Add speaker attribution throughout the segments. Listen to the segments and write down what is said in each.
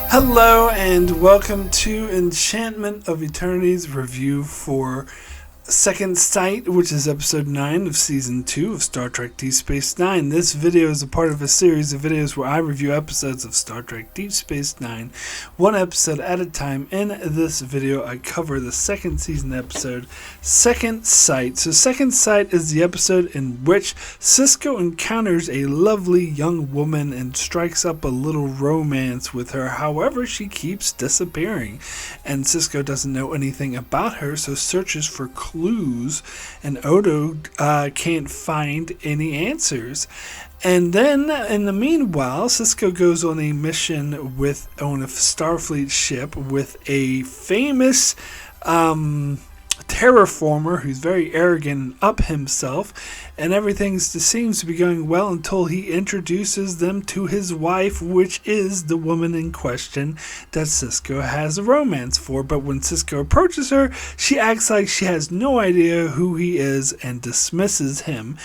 Speaker 1: Hello and welcome to Enchantment of Eternity's review for Second Sight, which is episode 9 of season 2 of Star Trek Deep Space Nine. This video is a part of a series of videos where I review episodes of Star Trek Deep Space Nine, one episode at a time. In this video, I cover the second season episode, Second Sight. So Second Sight is the episode in which Sisko encounters a lovely young woman and strikes up a little romance with her. However, she keeps disappearing, and Sisko doesn't know anything about her, so searches for clues, and Odo can't find any answers. And then, in the meanwhile, Sisko goes on a mission on a Starfleet ship with a famous terraformer who's very arrogant and up himself, and everything seems to be going well until he introduces them to his wife, which is the woman in question that Sisko has a romance for. But when Sisko approaches her, she acts like she has no idea who he is and dismisses him.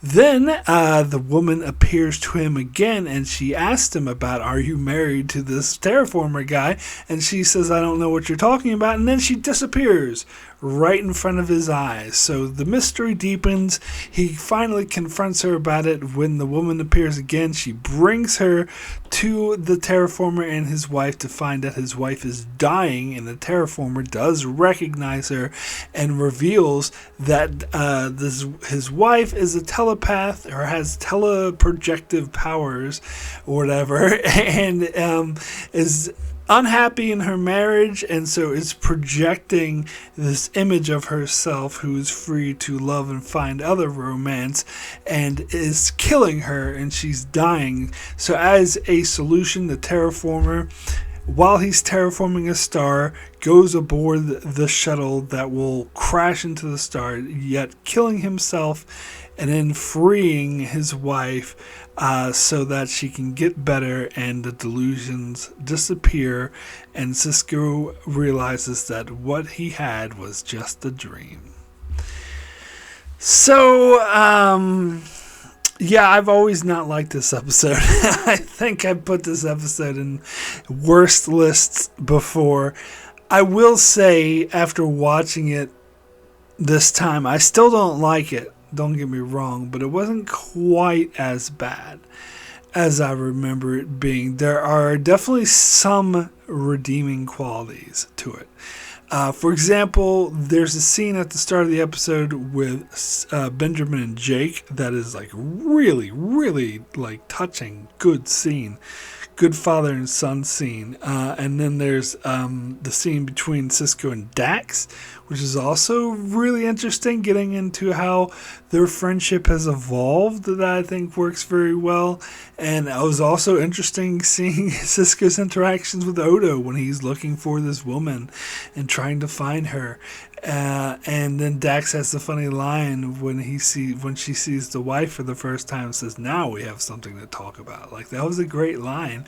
Speaker 1: Then the woman appears to him again, and she asks him about, are you married to this terraformer guy? And she says, I don't know what you're talking about. And then she disappears right in front of his eyes. So the mystery deepens. He finally confronts her about it. When the woman appears again, she brings her to the terraformer and his wife to find that his wife is dying, and the terraformer does recognize her and reveals that his wife is a telepath or has teleprojective powers or whatever, and is unhappy in her marriage, and so is projecting this image of herself who is free to love and find other romance, and is killing her, and she's dying. So as a solution, the terraformer, while he's terraforming a star, goes aboard the shuttle that will crash into the star, yet killing himself and then freeing his wife so that she can get better and the delusions disappear, and Sisko realizes that what he had was just a dream. So, yeah, I've always not liked this episode. I think I put this episode in worst lists before. I will say, after watching it this time, I still don't like it. Don't get me wrong, but it wasn't quite as bad as I remember it being. There are definitely some redeeming qualities to it. For example, there's a scene at the start of the episode with Benjamin and Jake that is like really, really like touching, good scene. Good father and son scene. And then there's the scene between Sisko and Dax, which is also really interesting, getting into how their friendship has evolved, that I think works very well. And it was also interesting seeing Sisko's interactions with Odo when he's looking for this woman and trying to find her. And then Dax has the funny line when she sees the wife for the first time and says, now we have something to talk about. Like, that was a great line.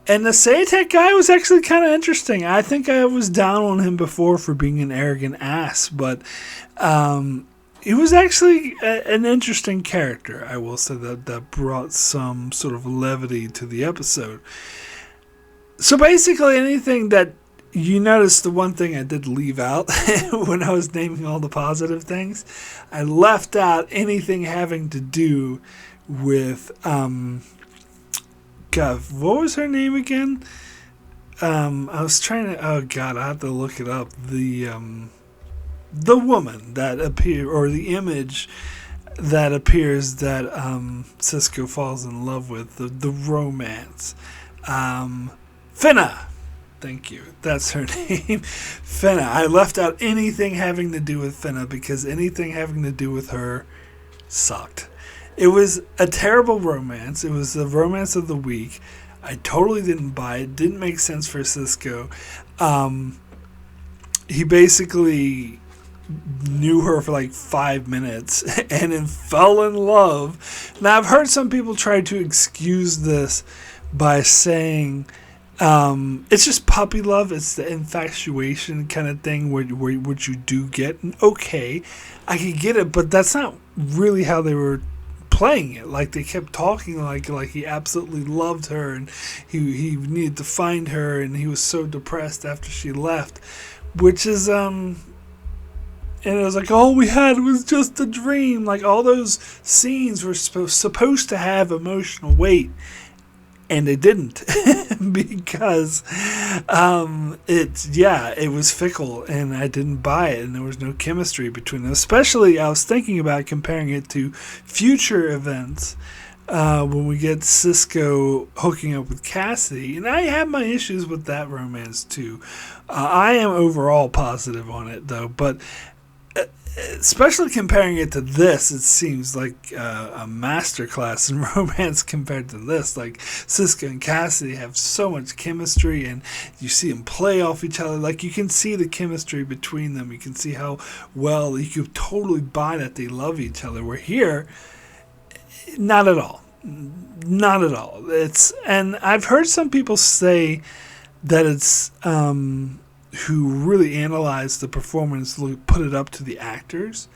Speaker 1: And the Seyetic guy was actually kind of interesting. I think I was down on him before for being an arrogant ass, but he was actually an interesting character. I will say that brought some sort of levity to the episode. So basically anything that you notice, the one thing I did leave out when I was naming all the positive things, I left out anything having to do with God, what was her name again? I was trying to. Oh God, I have to look it up. The woman that appeared, or the image that appears that Sisko falls in love with, the romance. Finna. Thank you. That's her name. Finna. I left out anything having to do with Finna because anything having to do with her sucked. It was a terrible romance. It was the romance of the week. I totally didn't buy it. Didn't make sense for Sisko. He basically knew her for like 5 minutes and then fell in love. Now, I've heard some people try to excuse this by saying it's just puppy love. It's the infatuation kind of thing where what you do get. And okay, I can get it, but that's not really how they were playing it. Like, they kept talking like he absolutely loved her, and he needed to find her, and he was so depressed after she left, which is and it was like, all we had was just a dream. Like, all those scenes were supposed to have emotional weight, and they didn't because it was fickle, and I didn't buy it, and there was no chemistry between them. Especially, I was thinking about comparing it to future events when we get Sisko hooking up with Cassidy, and I have my issues with that romance too. I am overall positive on it though, but especially comparing it to this, it seems like a masterclass in romance compared to this. Like, Sisko and Cassidy have so much chemistry, and you see them play off each other. Like, you can see the chemistry between them. You can see how well, you could totally buy that they love each other. Where here, not at all. Not at all. And I've heard some people say that it's who really analyzed the performance, put it up to the actors,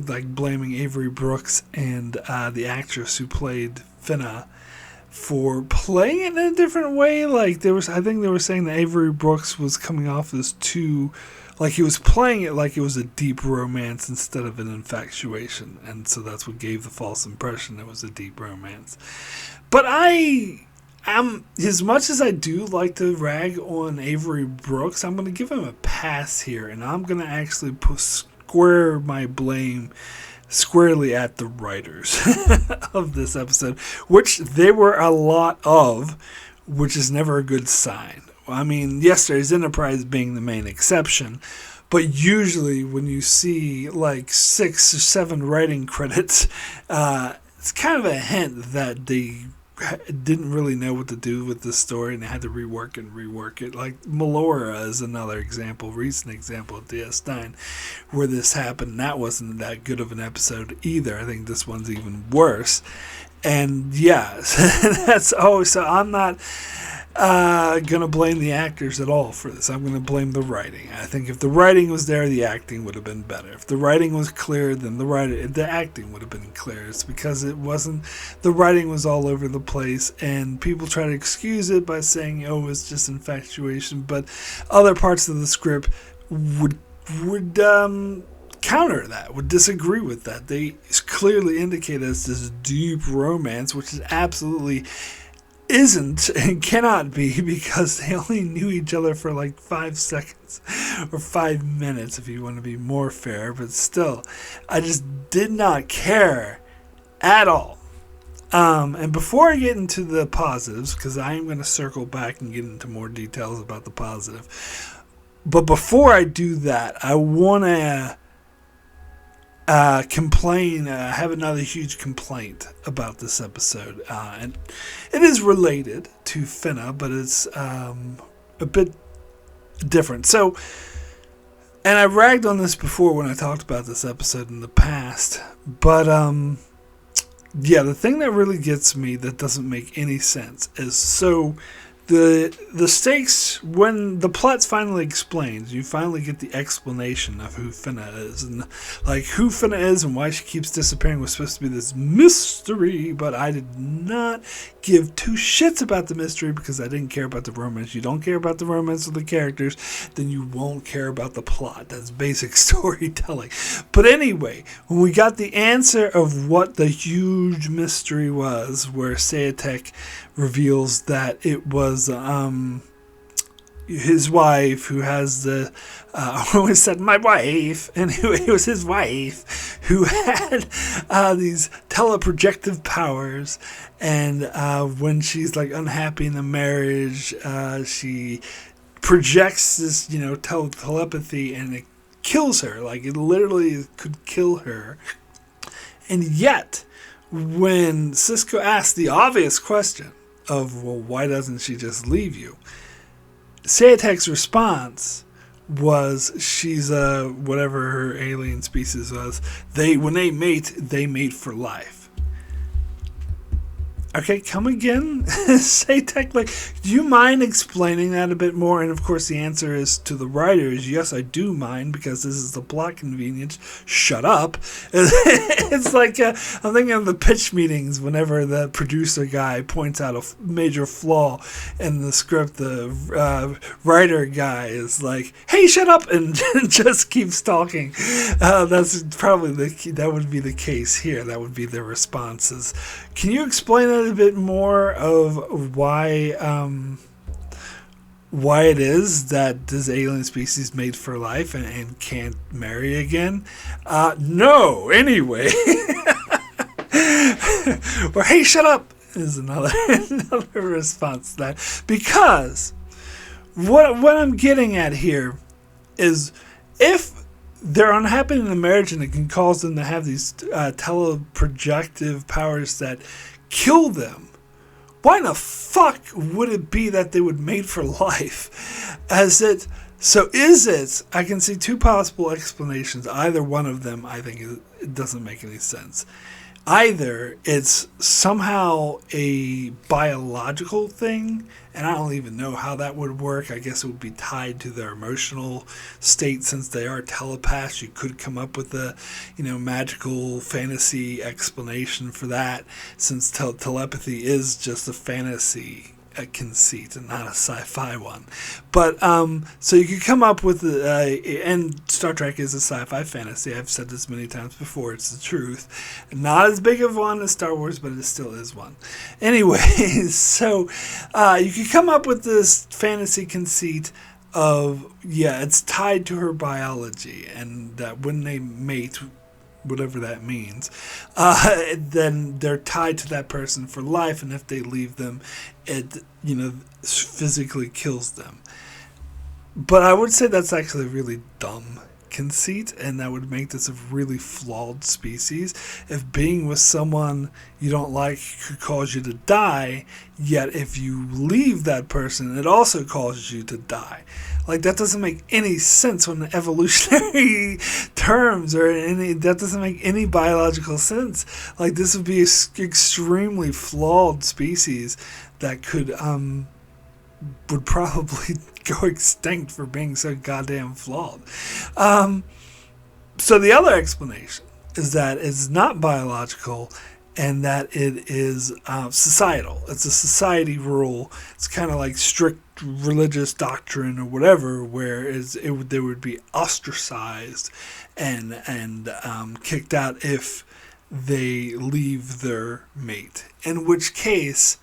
Speaker 1: like blaming Avery Brooks and the actress who played Finna for playing it in a different way. Like, I think they were saying that Avery Brooks was coming off as too, like, he was playing it like it was a deep romance instead of an infatuation, and so that's what gave the false impression it was a deep romance. But as much as I do like to rag on Avery Brooks, I'm going to give him a pass here, and I'm going to actually square my blame squarely at the writers of this episode, which there were a lot of, which is never a good sign. I mean, yes, there's Enterprise being the main exception, but usually when you see like 6 or 7 writing credits, it's kind of a hint that they didn't really know what to do with the story, and they had to rework it. Like, Melora is another example, recent example of DS9, where this happened. That wasn't that good of an episode either. I think this one's even worse. And yeah, so I'm not going to blame the actors at all for this. I'm going to blame the writing. I think if the writing was there, the acting would have been better. If the writing was clear, then the acting would have been clear. It's because it wasn't. The writing was all over the place, and people try to excuse it by saying, "Oh, it's just infatuation." But other parts of the script would counter that, would disagree with that. They clearly indicate as this deep romance, which is absolutely isn't and cannot be, because they only knew each other for like 5 seconds or 5 minutes if you want to be more fair. But still, I just did not care at all. And before I get into the positives, because I am going to circle back and get into more details about the positive, but before I do that, I want to complain. Have another huge complaint about this episode, and it is related to Finna, but it's a bit different. So, and I ragged on this before when I talked about this episode in the past, but yeah, the thing that really gets me that doesn't make any sense is, so the stakes, when the plot's finally explained, you finally get the explanation of who Finna is, and like who Finna is and why she keeps disappearing was supposed to be this mystery, but I did not give 2 shits about the mystery because I didn't care about the romance. You don't care about the romance of the characters, then you won't care about the plot. That's basic storytelling. But anyway, when we got the answer of what the huge mystery was, where Seyetic reveals that it was his wife who has the I always said my wife, and it was his wife who had these teleprojective powers, and when she's like unhappy in the marriage, she projects this telepathy, and it kills her. Like, it literally could kill her. And yet, when Sisko asked the obvious question of, well, why doesn't she just leave you? Seyetic's response was, she's whatever her alien species was. When they mate for life. Okay, come again? Seyetic, like, do you mind explaining that a bit more? And of course, the answer is to the writers, yes, I do mind, because this is the plot convenience. Shut up. It's like, I'm thinking of the pitch meetings whenever the producer guy points out a major flaw in the script. The writer guy is like, hey, shut up, and just keeps talking. That's probably that would be the case here. That would be the responses. Can you explain that a bit more of why it is that this alien species made for life and can't marry again? No, anyway. Or hey, shut up is another response to that. Because what I'm getting at here is, if they're unhappy in a marriage and it can cause them to have these teleprojective powers that kill them, why in the fuck would it be that they would mate for life? Is it? I can see two possible explanations. Either one of them, I think, it doesn't make any sense. Either it's somehow a biological thing, and I don't even know how that would work. I guess it would be tied to their emotional state. Since they are telepaths, you could come up with a, magical fantasy explanation for that, since telepathy is just a fantasy conceit and not a sci-fi one. But so you could come up with and Star Trek is a sci-fi fantasy. I've said this many times before. It's the truth. Not as big of one as Star Wars, but it still is one. Anyways, so you could come up with this fantasy conceit of, it's tied to her biology, and that when they mate, whatever that means, then they're tied to that person for life, and if they leave them, it physically kills them. But I would say that's actually a really dumb conceit, and that would make this a really flawed species. If being with someone you don't like could cause you to die, yet if you leave that person, it also causes you to die. Like, that doesn't make any sense on the evolutionary terms, that doesn't make any biological sense. Like, this would be an extremely flawed species that would probably go extinct for being so goddamn flawed. So the other explanation is that it's not biological, and that it is societal. It's a society rule. It's kind of like strict religious doctrine or whatever, where they would be ostracized and kicked out if they leave their mate. In which case,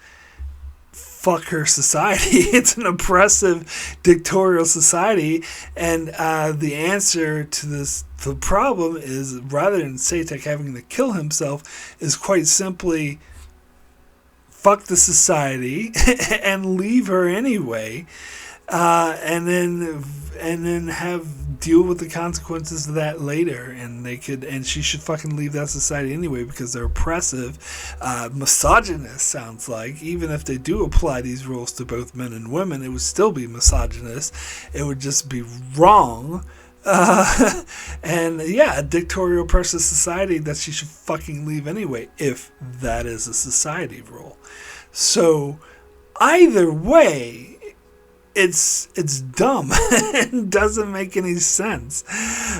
Speaker 1: fuck her society. It's an oppressive, dictatorial society, and the answer to the problem is, rather than Seyetic having to kill himself, is quite simply fuck the society and leave her anyway, and then deal with the consequences of that later. And she should fucking leave that society anyway, because they're oppressive, misogynist, sounds like. Even if they do apply these rules to both men and women, it would still be misogynist. It would just be wrong. A dictatorial oppressive society that she should fucking leave anyway, if that is a society rule. So either way, it's dumb. It doesn't make any sense.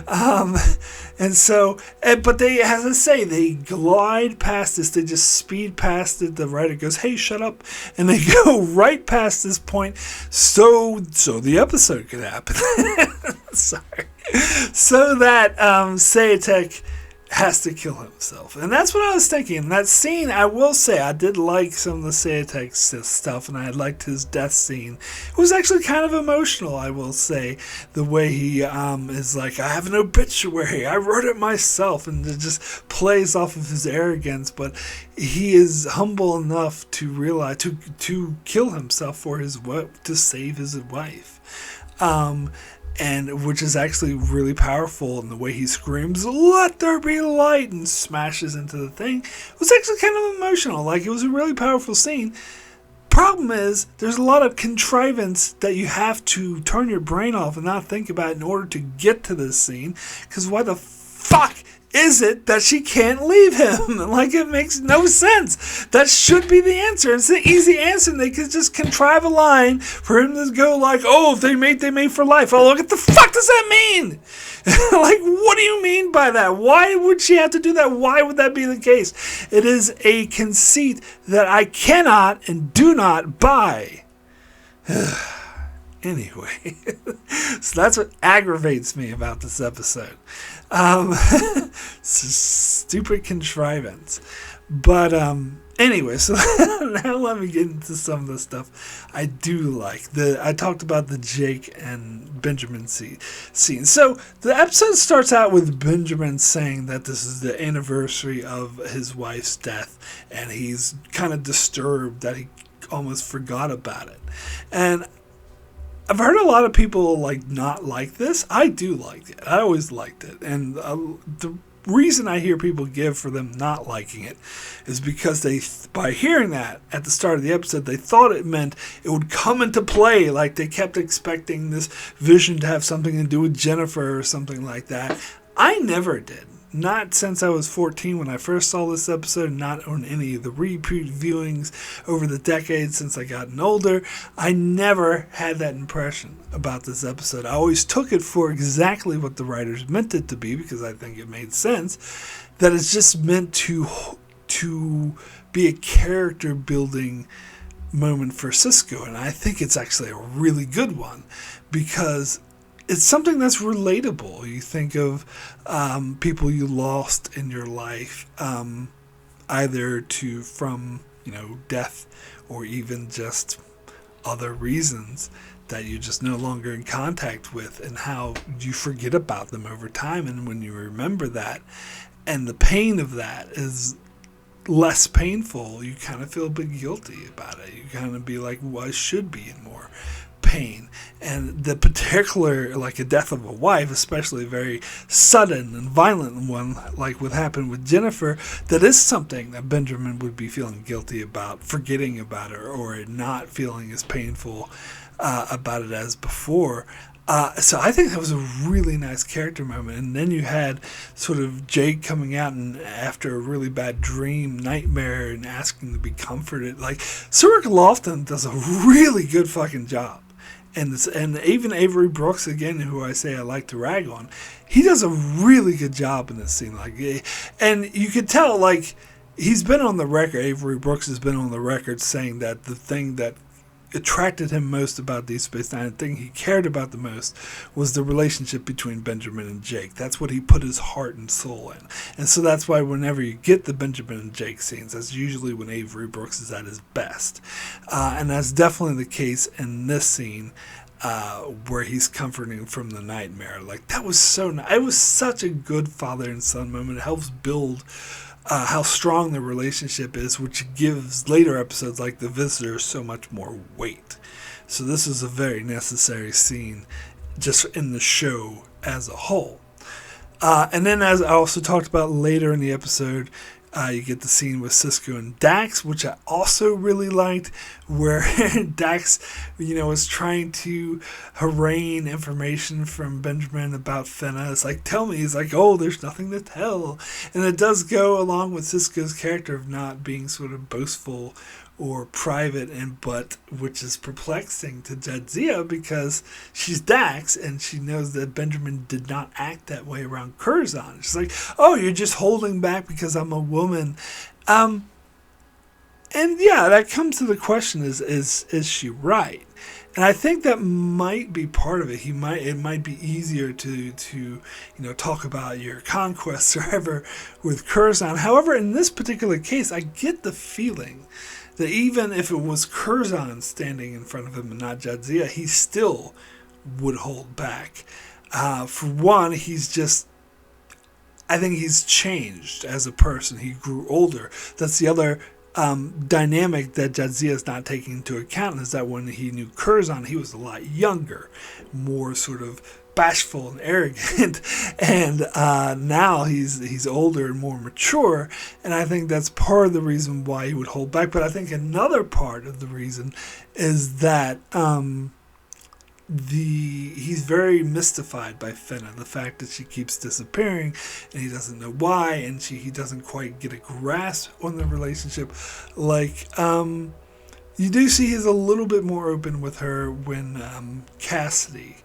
Speaker 1: And so, but they, as I say, they glide past this. They just speed past it. The writer goes, hey, shut up. And they go right past this point so the episode could happen. Sorry. So that Seyetic has to kill himself. And that's what I was thinking. That scene, I will say, I did like some of the Seyetic stuff, and I liked his death scene. It was actually kind of emotional, I will say. The way he is like, I have an obituary, I wrote it myself, and it just plays off of his arrogance. But he is humble enough to realize, to kill himself to save his wife. And which is actually really powerful, and the way he screams, let there be light, and smashes into the thing, it was actually kind of emotional. Like, it was a really powerful scene. Problem is, there's a lot of contrivance that you have to turn your brain off and not think about in order to get to this scene, because why the fuck is it that she can't leave him? Like, it makes no sense. That should be the answer. It's the easy answer. They could just contrive a line for him to go like, oh, if they mate for life. Oh, what the fuck does that mean? Like, what do you mean by that? Why would she have to do that? Why would that be the case? It is a conceit that I cannot and do not buy. Anyway, so that's what aggravates me about this episode. Stupid contrivance. But anyway, so now let me get into some of the stuff I do like. I talked about the Jake and Benjamin scene. So the episode starts out with Benjamin saying that this is the anniversary of his wife's death, and he's kind of disturbed that he almost forgot about it. And I've heard a lot of people not like this. I do like it. I always liked it. And the reason I hear people give for them not liking it is because by hearing that at the start of the episode, they thought it meant it would come into play. Like, they kept expecting this vision to have something to do with Jennifer or something like that. I never did. Not since I was 14 when I first saw this episode, not on any of the repeat viewings over the decades since I gotten older. I never had that impression about this episode. I always took it for exactly what the writers meant it to be, because I think it made sense, that it's just meant to be a character building moment for Sisko. And I think it's actually a really good one, because it's something that's relatable. You think of people you lost in your life, either from death or even just other reasons that you're just no longer in contact with, and how you forget about them over time. And when you remember that, and the pain of that is less painful, you kind of feel a bit guilty about it. You kind of be like, well, I should be in more pain. And the particular, like a death of a wife, especially a very sudden and violent one, like what happened with Jennifer, that is something that Benjamin would be feeling guilty about, forgetting about her, or not feeling as painful about it as before. So I think that was a really nice character moment. And then you had sort of Jake coming out and after a really bad nightmare, and asking to be comforted. Like, Surik Lofton does a really good fucking job. And even Avery Brooks, again, who I say I like to rag on, he does a really good job in this scene. And you could tell, he's been on the record, Avery Brooks has been on the record saying that the thing that attracted him most about Deep Space Nine, the thing he cared about the most, was the relationship between Benjamin and Jake. That's what he put his heart and soul in. And so that's why whenever you get the Benjamin and Jake scenes, that's usually when Avery Brooks is at his best. And that's definitely the case in this scene, where he's comforting from the nightmare. That was so nice. It was such a good father and son moment. It helps build how strong the relationship is, which gives later episodes like The Visitor so much more weight. So this is a very necessary scene just in the show as a whole. And then, as I also talked about later in the episode, you get the scene with Sisko and Dax, which I also really liked, where Dax, is trying to harangue information from Benjamin about Fenna. It's like, tell me. He's like, oh, there's nothing to tell. And it does go along with Sisko's character of not being sort of boastful or private, but which is perplexing to Jadzia, because she's Dax and she knows that Benjamin did not act that way around Curzon. She's like, oh, you're just holding back because I'm a woman. And yeah, that comes to the question, is she right? And I think that might be part of it. It might be easier to talk about your conquests or ever with Curzon. However, in this particular case, I get the feeling that even if it was Curzon standing in front of him and not Jadzia, he still would hold back. For one, I think he's changed as a person. He grew older. That's the other dynamic that Jadzia is not taking into account, is that when he knew Curzon, he was a lot younger, more sort of bashful and arrogant, and now he's older and more mature, and I think that's part of the reason why he would hold back. But I think another part of the reason is that he's very mystified by Finna. The fact that she keeps disappearing and he doesn't know why, and he doesn't quite get a grasp on the relationship. Like, you do see he's a little bit more open with her when Cassidy,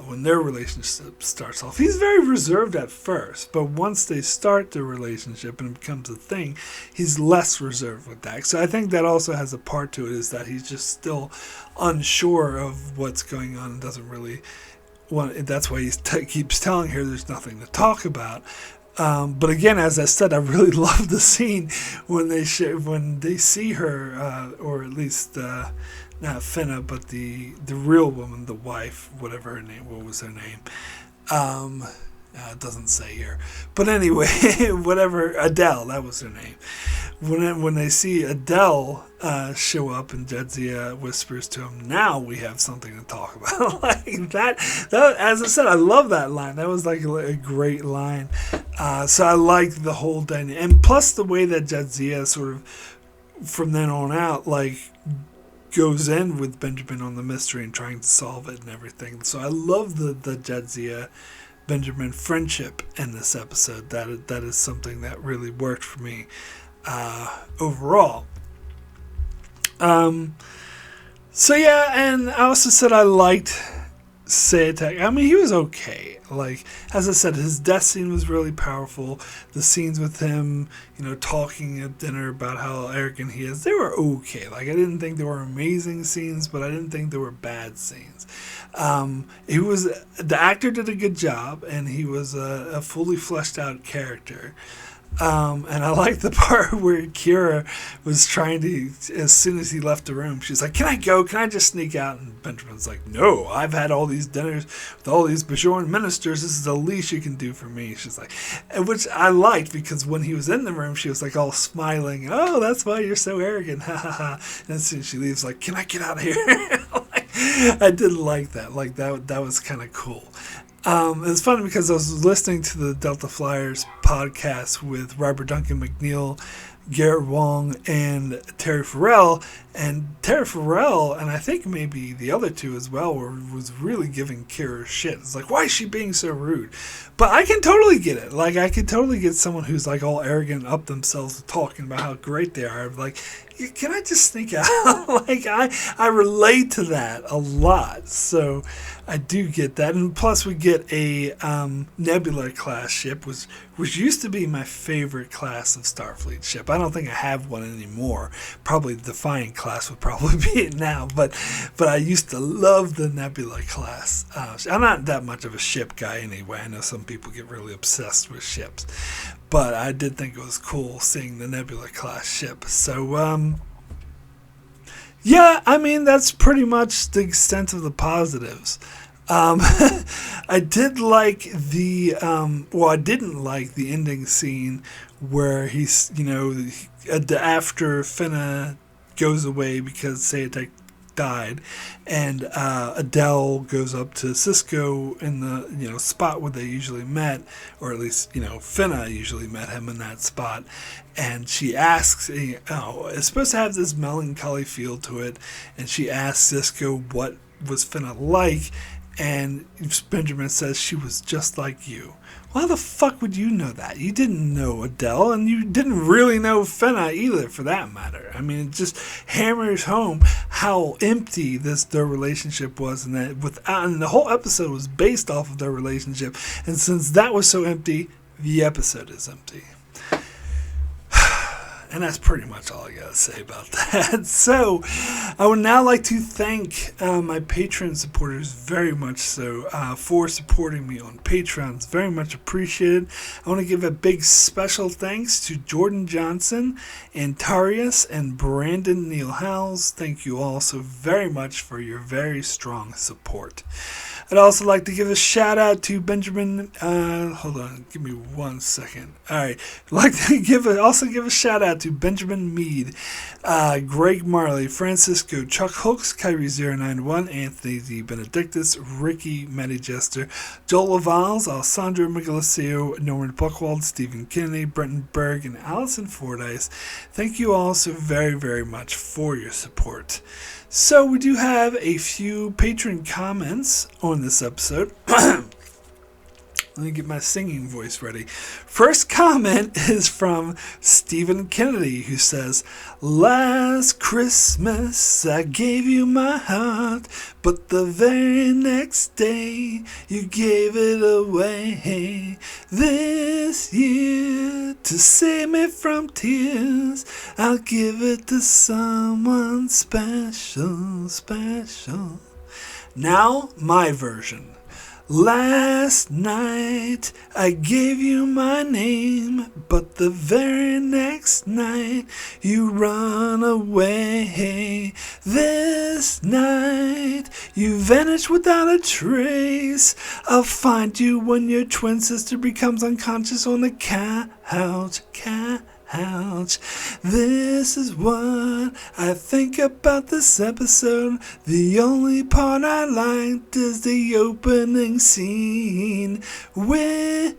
Speaker 1: when their relationship starts off. He's very reserved at first, but once they start their relationship and it becomes a thing, he's less reserved with that. So I think that also has a part to it, is that he's just still unsure of what's going on and doesn't really want. That's why he keeps telling her there's nothing to talk about. But again, as I said, I really love the scene when they see her, or at least not Finna, but the real woman, the wife, whatever her name. What was her name? It doesn't say here. But anyway, whatever, Adele, that was her name. When they see Adele show up and Jadzia whispers to him, now we have something to talk about. Like that, as I said, I love that line. That was like a great line. So I like the whole dynamic. And plus the way that Jadzia sort of, from then on out, like, goes in with Benjamin on the mystery and trying to solve it and everything. So I love the Jadzia Benjamin friendship in this episode. That is something that really worked for me overall. So yeah, and I also said I liked Seyetic. I mean, he was okay. Like, as I said, his death scene was really powerful. The scenes with him, talking at dinner about how arrogant he is, they were okay. Like, I didn't think they were amazing scenes, but I didn't think they were bad scenes. The actor did a good job, and he was a fully fleshed out character. And I like the part where Kira was trying to, as soon as he left the room, she's like, can I go? Can I just sneak out? And Benjamin's like, no, I've had all these dinners with all these Bajoran ministers. This is the least you can do for me. She's like, which I liked, because when he was in the room, she was like all smiling. Oh, that's why you're so arrogant. Ha ha ha. And as soon as she leaves, like, can I get out of here? I did like that. Like, that was kind of cool. It's funny because I was listening to the Delta Flyers podcast with Robert Duncan McNeil, Garrett Wong, and Terry Farrell. And Terry Farrell, and I think maybe the other two as well, was really giving Kira shit. It's like, why is she being so rude? But I can totally get it. Like, I could totally get someone who's like all arrogant up themselves talking about how great they are. Like, can I just sneak out? Like, I relate to that a lot. So I do get that. And plus we get a Nebula class ship, which used to be my favorite class of Starfleet ship. I don't think I have one anymore. Probably the Defiant class would probably be it now. But I used to love the Nebula class. I'm not that much of a ship guy anyway. I know some people get really obsessed with ships. But I did think it was cool seeing the Nebula class ship. So, yeah, I mean, that's pretty much the extent of the positives. I did like I didn't like the ending scene where he's, after Finna goes away because Seyetic died, and Adele goes up to Sisko in the spot where they usually met, or at least Finna usually met him in that spot, and she asks, it's supposed to have this melancholy feel to it, and she asks Sisko what was Finna like, and Benjamin says she was just like you. Why the fuck would you know that? You didn't know Adele, and you didn't really know Finna either, for that matter. I mean, it just hammers home how empty their relationship was, and and the whole episode was based off of their relationship. And since that was so empty, the episode is empty. And that's pretty much all I gotta say about that. So, I would now like to thank my Patreon supporters very much so for supporting me on Patreon. It's very much appreciated. I want to give a big special thanks to Jordan Johnson, Antarius, and Brandon Neal Howells. Thank you all so very much for your very strong support. I'd also like to give a shout out to Benjamin. Hold on, give me 1 second. All right, I'd like to also give a shout out to Benjamin Mead, Greg Marley, Francisco, Chuck Hooks, Kyrie091, Anthony D. Benedictus, Ricky Matty Jester, Joel Lavals, Alessandro Migueliseo, Norman Buchwald, Stephen Kennedy, Brenton Berg, and Allison Fordyce. Thank you all so very, very much for your support. So we do have a few patron comments on this episode. Let me get my singing voice ready. First comment is from Stephen Kennedy, who says, "Last Christmas I gave you my heart, but the very next day you gave it away. This year, to save me from tears, I'll give it to someone special, special." Now, my version. Last night I gave you my name, but the very next night you run away. This night you vanish without a trace. I'll find you when your twin sister becomes unconscious on the couch. This is what I think about this episode. The only part I liked is the opening scene with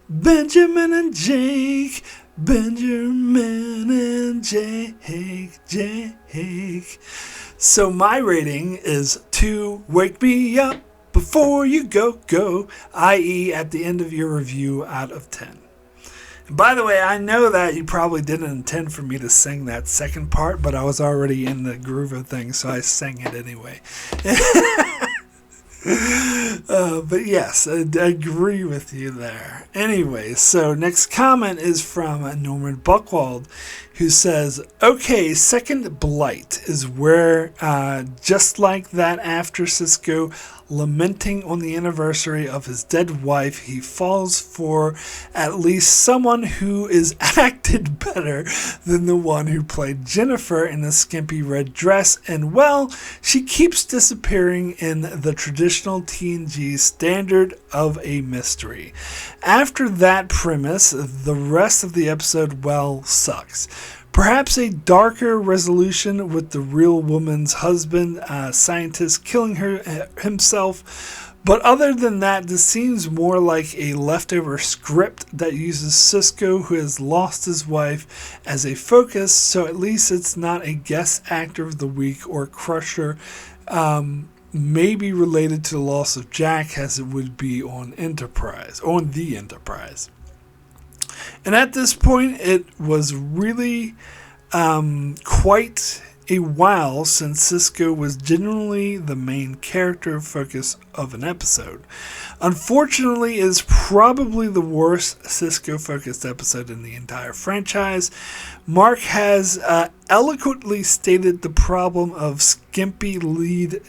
Speaker 1: Benjamin and Jake. Benjamin and Jake. So my rating is 2 Wake Me Up Before You Go, i.e. at the end of your review out of 10. By the way, I know that you probably didn't intend for me to sing that second part, but I was already in the groove of things, so I sang it anyway. But yes, I agree with you there. Anyway, so next comment is from Norman Buchwald, who says, "Okay, second blight is where, just like that after Sisko lamenting on the anniversary of his dead wife, he falls for at least someone who is acted better than the one who played Jennifer in the skimpy red dress, and well, she keeps disappearing in the traditional TNG standard of a mystery. After that premise, the rest of the episode, well, sucks. Perhaps a darker resolution with the real woman's husband, scientist, killing himself. But other than that, this seems more like a leftover script that uses Sisko, who has lost his wife, as a focus, so at least it's not a guest actor of the week or Crusher, maybe related to the loss of Jack, as it would be on the Enterprise. And at this point, it was really quite a while since Sisko was generally the main character focus of an episode. Unfortunately, it is probably the worst Sisko-focused episode in the entire franchise. Mark has eloquently stated the problem of skimpy red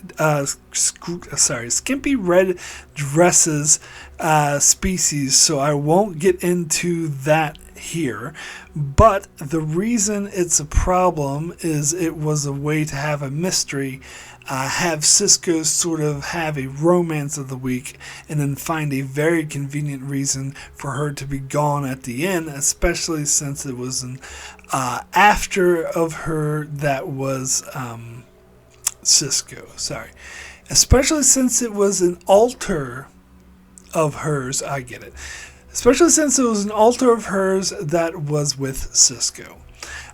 Speaker 1: dresses species, so I won't get into that here, but the reason it's a problem is it was a way to have a mystery, have Sisko sort of have a romance of the week, and then find a very convenient reason for her to be gone at the end, especially since it was an after of her that was Sisko. Especially since it was an alter of hers. I get it. Especially since it was an alter of hers that was with Sisko.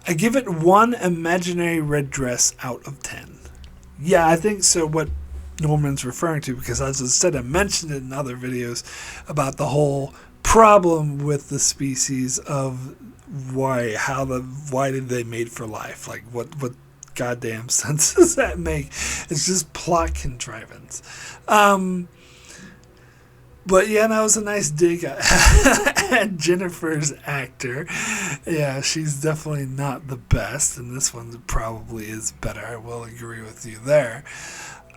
Speaker 1: I give it 1 imaginary red dress out of 10. Yeah, I think so, what Norman's referring to, because as I said, I mentioned it in other videos about the whole problem with the species of why did they mate for life? Like, what goddamn sense does that make? It's just plot contrivance. But yeah, that was a nice dig at Jennifer's actor. Yeah, she's definitely not the best, and this one probably is better. I will agree with you there.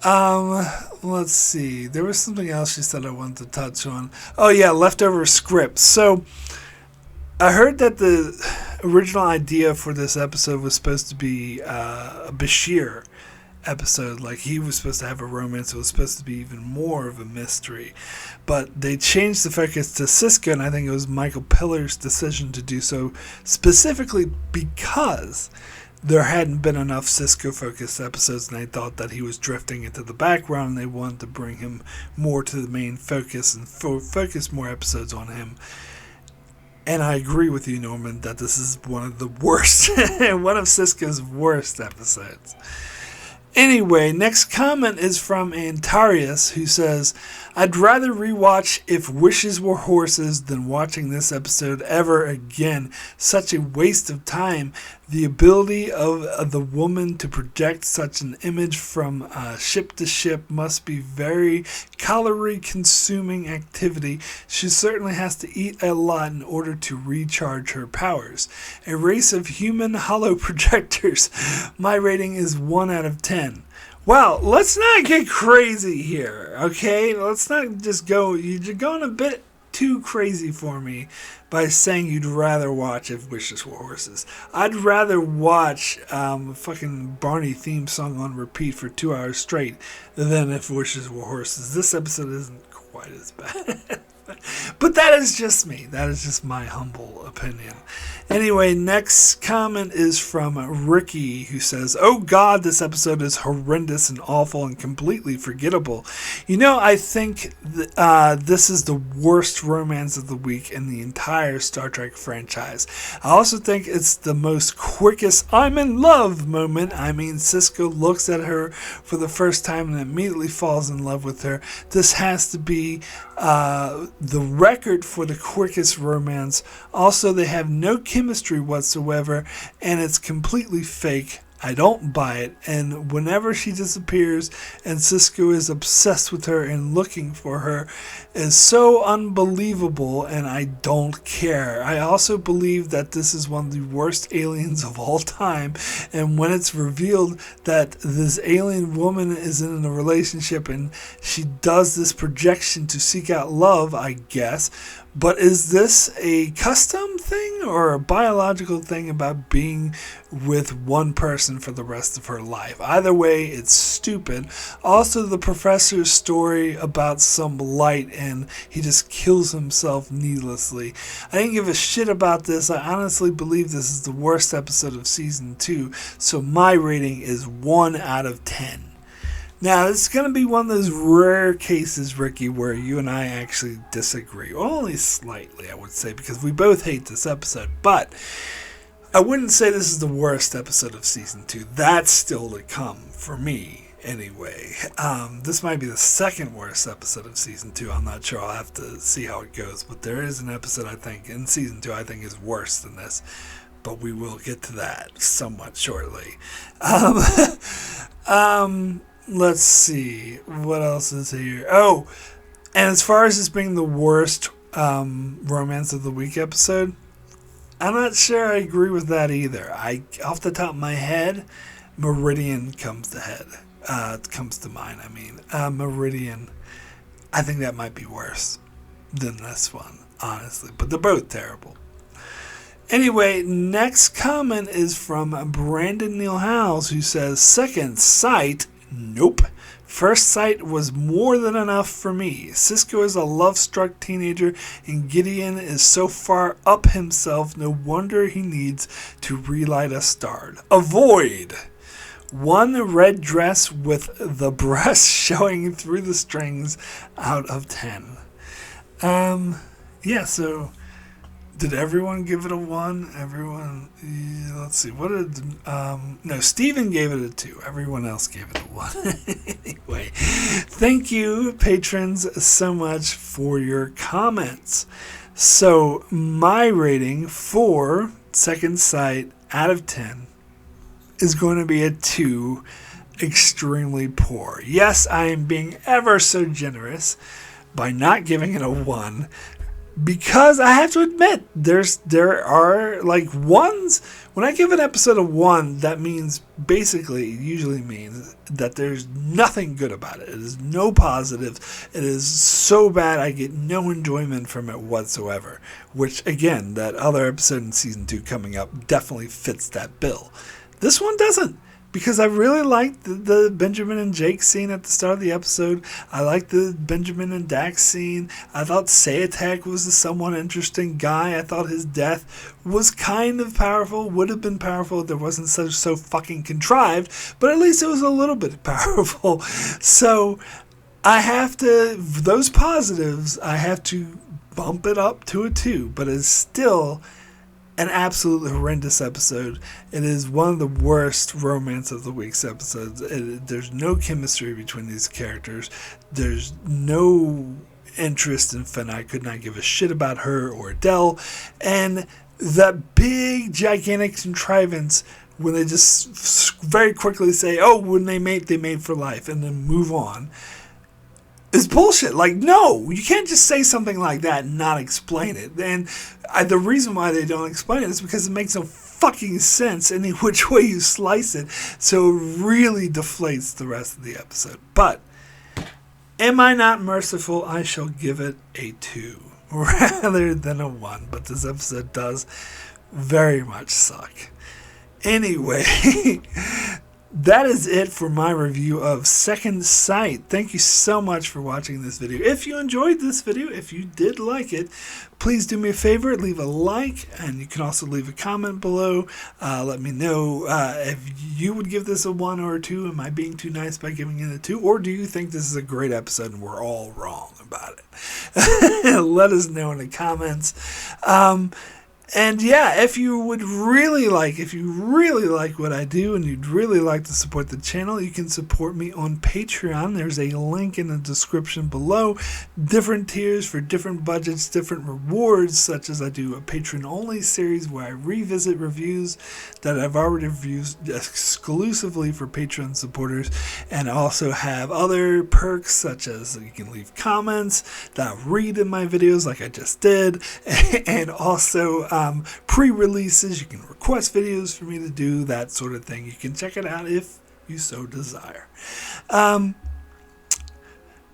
Speaker 1: Let's see. There was something else she said I wanted to touch on. Oh yeah, leftover scripts. So I heard that the original idea for this episode was supposed to be Bashir episode. Like, he was supposed to have a romance. It was supposed to be even more of a mystery. But they changed the focus to Sisko, and I think it was Michael Pillar's decision to do so, specifically because there hadn't been enough Sisko-focused episodes, and they thought that he was drifting into the background, and they wanted to bring him more to the main focus and focus more episodes on him. And I agree with you, Norman, that this is one of the worst, one of Sisko's worst episodes. Anyway, next comment is from Antarius, who says, I'd rather rewatch If Wishes Were Horses than watching this episode ever again. Such a waste of time. The ability of the woman to project such an image from ship to ship must be very calorie-consuming activity. She certainly has to eat a lot in order to recharge her powers. A race of human hollow projectors. My rating is 1 out of 10. Well, let's not get crazy here, okay? Let's not just go... You're going a bit too crazy for me by saying you'd rather watch If Wishes Were Horses. I'd rather watch fucking Barney theme song on repeat for 2 hours straight than If Wishes Were Horses. This episode isn't quite as bad. But that is just me. That is just my humble opinion. Anyway, next comment is from Ricky, who says, oh God, this episode is horrendous and awful and completely forgettable. You know, I think this is the worst romance of the week in the entire Star Trek franchise. I also think it's the most quickest I'm in love moment. I mean, Sisko looks at her for the first time and immediately falls in love with her. This has to be the record for the quickest romance. Also, they have no chemistry whatsoever, and it's completely fake. I don't buy it. And whenever she disappears and Sisko is obsessed with her and looking for her, is so unbelievable, and I don't care. I also believe that this is one of the worst aliens of all time, and when it's revealed that this alien woman is in a relationship and she does this projection to seek out love, I guess. But is this a custom thing or a biological thing about being with one person for the rest of her life? Either way, it's stupid. Also, the professor's story about some light and he just kills himself needlessly. I didn't give a shit about this. I honestly believe this is the worst episode of season 2. So my rating is 1 out of 10. Now, it's going to be one of those rare cases, Ricky, where you and I actually disagree. Only slightly, I would say, because we both hate this episode. But I wouldn't say this is the worst episode of Season 2. That's still to come, for me, anyway. This might be the second worst episode of Season 2. I'm not sure. I'll have to see how it goes. But there is an episode, I think, in Season 2 I think is worse than this. But we will get to that somewhat shortly. Let's see. What else is here? Oh, and as far as this being the worst Romance of the Week episode, I'm not sure I agree with that either. Off the top of my head, Meridian comes to mind. Meridian. I think that might be worse than this one, honestly. But they're both terrible. Anyway, next comment is from Brandon Neal Howes, who says, Second Sight. Nope. First Sight was more than enough for me. Sisko is a love-struck teenager, and Gideon is so far up himself, no wonder he needs to relight a star. Avoid. 1 red dress with the breast showing through the strings out of 10. So... Did everyone give it a 1? Everyone, yeah, let's see. What did, no, Steven gave it a 2. Everyone else gave it a 1. Anyway, thank you, patrons, so much for your comments. So, my rating for Second Sight out of 10 is going to be a 2, extremely poor. Yes, I am being ever so generous by not giving it a 1. Because I have to admit, there are like ones. When I give an episode a 1, that means usually means that there's nothing good about it. It is no positive. It is so bad I get no enjoyment from it whatsoever. Which again, that other episode in season 2 coming up definitely fits that bill. This one doesn't. because I really liked the Benjamin and Jake scene at the start of the episode. I liked the Benjamin and Dax scene. I thought Seyetic was a somewhat interesting guy. I thought his death was kind of powerful, would have been powerful if it wasn't so fucking contrived, but at least it was a little bit powerful. So I have to, those positives, I have to bump it up to a 2, but it's still an absolutely horrendous episode. It is one of the worst Romance of the Week's episodes. There's no chemistry between these characters. There's no interest in Finn. I could not give a shit about her or Adele. And that big, gigantic contrivance when they just very quickly say, oh, when they mate for life, and then move on, is bullshit. Like, no, you can't just say something like that and not explain it. And the reason why they don't explain it is because it makes no fucking sense any which way you slice it. So it really deflates the rest of the episode. But am I not merciful? I shall give it a 2 rather than a 1. But this episode does very much suck. Anyway, that is it for my review of Second Sight. Thank you so much for watching this video. If you enjoyed this video, if you did like it, please do me a favor, leave a like, and you can also leave a comment below. Let me know if you would give this a 1 or a 2. Am I being too nice by giving it a 2? Or do you think this is a great episode and we're all wrong about it? Let us know in the comments. And yeah, if you really like what I do and you'd really like to support the channel, you can support me on Patreon. There's a link in the description below. Different tiers for different budgets, different rewards, such as I do a Patreon-only series where I revisit reviews that I've already reviewed exclusively for Patreon supporters, and I also have other perks such as you can leave comments that I'll read in my videos like I just did, and also pre-releases. You can request videos for me to do, that sort of thing. You can check it out if you so desire.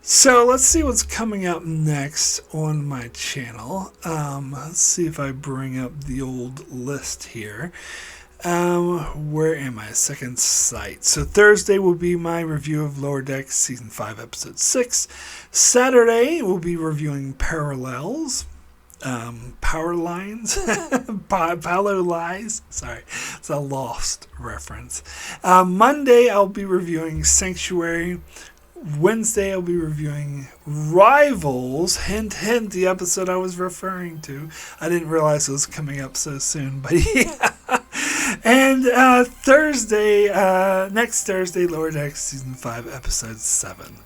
Speaker 1: So let's see what's coming up next on my channel. Let's see if I bring up the old list here. Where am I? Second Sight. So Thursday will be my review of Lower Decks Season 5, Episode 6. Saturday we'll be reviewing Parallels. Power Lines, Power Lies, sorry, it's a Lost reference. Monday I'll be reviewing Sanctuary. Wednesday I'll be reviewing Rivals, hint hint, the episode I was referring to. I didn't realize it was coming up so soon, but yeah. And Thursday, next Thursday, Lower Decks Season 5, Episode 7.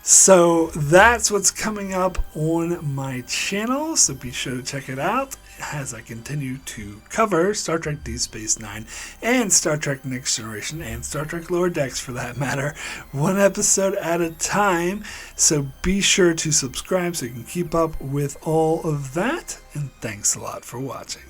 Speaker 1: So that's what's coming up on my channel, so be sure to check it out as I continue to cover Star Trek Deep Space Nine and Star Trek Next Generation and Star Trek Lower Decks for that matter, one episode at a time. So be sure to subscribe so you can keep up with all of that, and thanks a lot for watching.